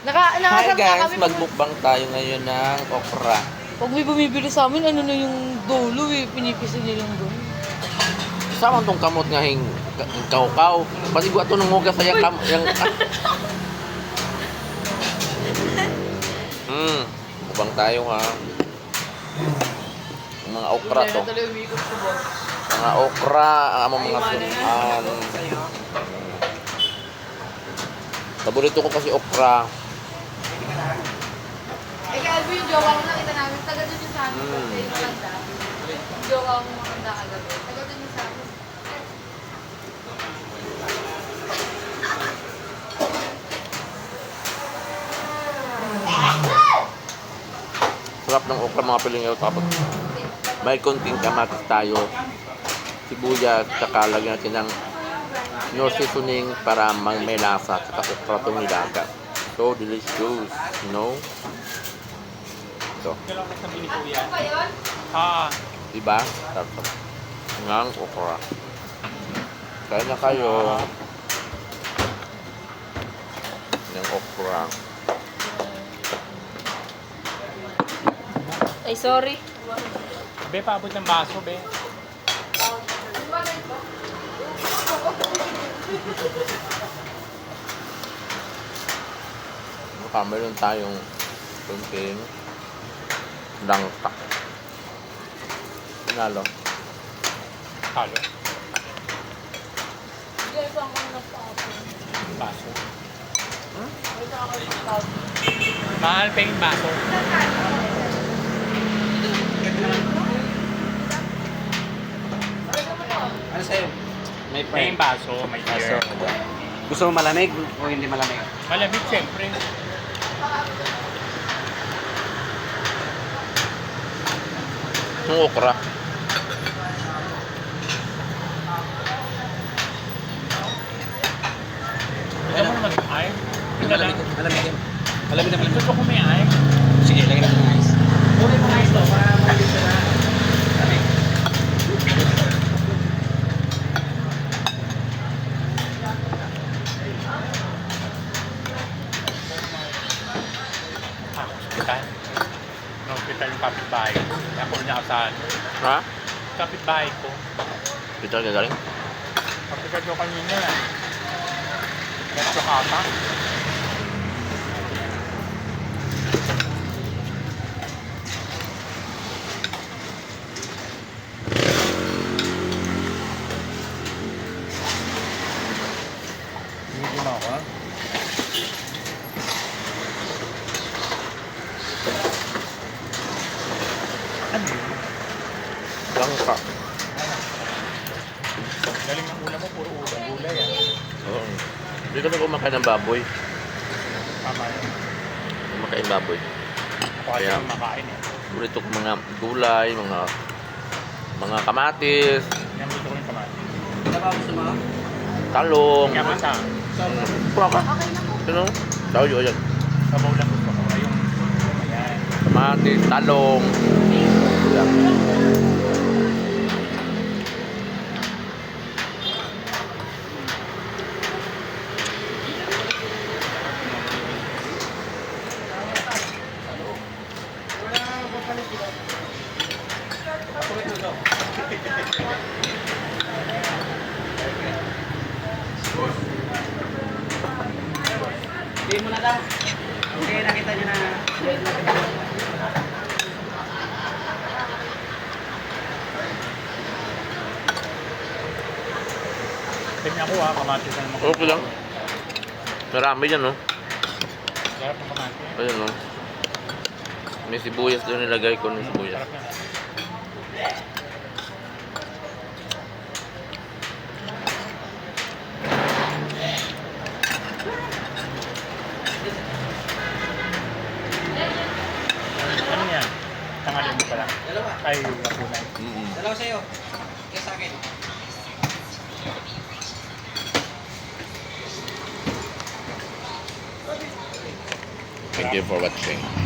Hi Nakasarap na guys, kami. magbukbang tayo ngayon ng okra. Pag may bumibili sa amin, ano na yung dulo eh. Pinipisa nilang doon. Sama tong kamot nga hing kaukaw. Pati gwa to nung hugas sa yung mukbang tayo ha. Yung mga okra to. Tuloy umikot ko, boss. Mga okra, among mga sunan. Paborito ko kasi okra. Eh, kaya Albo yung jowa mo nakita namin. Taga doon yung sa amin. Kasi yung maganda. Yung jowa mo maganda kagabi. Taga doon yung sa amin. Sarap ng okra mga pilingaw. Tapos may konting kamatis tayo. Sibuyas, saka lagyan natin ng no seasoning para may lasa. Saka okra itong nilaga. So delicious, you know? Ito. Kailangan sa mini po yan. Ano ba yun? Diba? Sarap. Ngang okra. Kaya na kayo. Ng okra. Ay, sorry. Be, paabot ng baso, be. Baka meron tayong kunting langka. Pinalo. Halo. Baso. Mahal pa yung baso. Ano sa'yo? May May yung baso, may beer. Gusto mo malamig o hindi malamig? Malamig, siyempre. Yung okra. Gusto mo naman yung ay? Malamig. Malamig yan. Malamig na malamig. Gusto ko may ay. Sige, lagyan natin ng ice. Kunin mo ng ice to para malamig siya na. Malamig. Hospital. Hospital yung kapitbahay ko. Kaya ako niya asahan. Ha? Kapitbahay ko. Dito ka galing? Kapitbahay ko kanina. Resto kata. Hindi mo ako. Ano yun? Langka. Galing ng ulam mo, puro ulam. Gulay ah. Oo. Hindi kami kumakain ng baboy. Tama yun. Kumakain baboy. Ako kasi Kaya- yung makain eh. Burito ko mga gulay, mga kamatis, Yan gusto ko yung kamatis. Ano ba gusto mo? talong. Kaya masa, Pura ka. Ano? Tao yun yan. sabaw lang gusto ko. Ayun. Ayan. Kamatis, talong. Yan. Hindi mo na daw. Okay, nakita nyo na. Tingnan ko kamatis na naman. Okay lang. Marami yan, no? Sarap ng kamatis. Ayun, no? May sibuyas doon nilagay ko ng sibuyas. Sarap yan. Ano yan? Tangalin mo pala. Dalawa. Ay, napunay. Dalawa sa'yo. Kaya sa akin. Thank you for watching.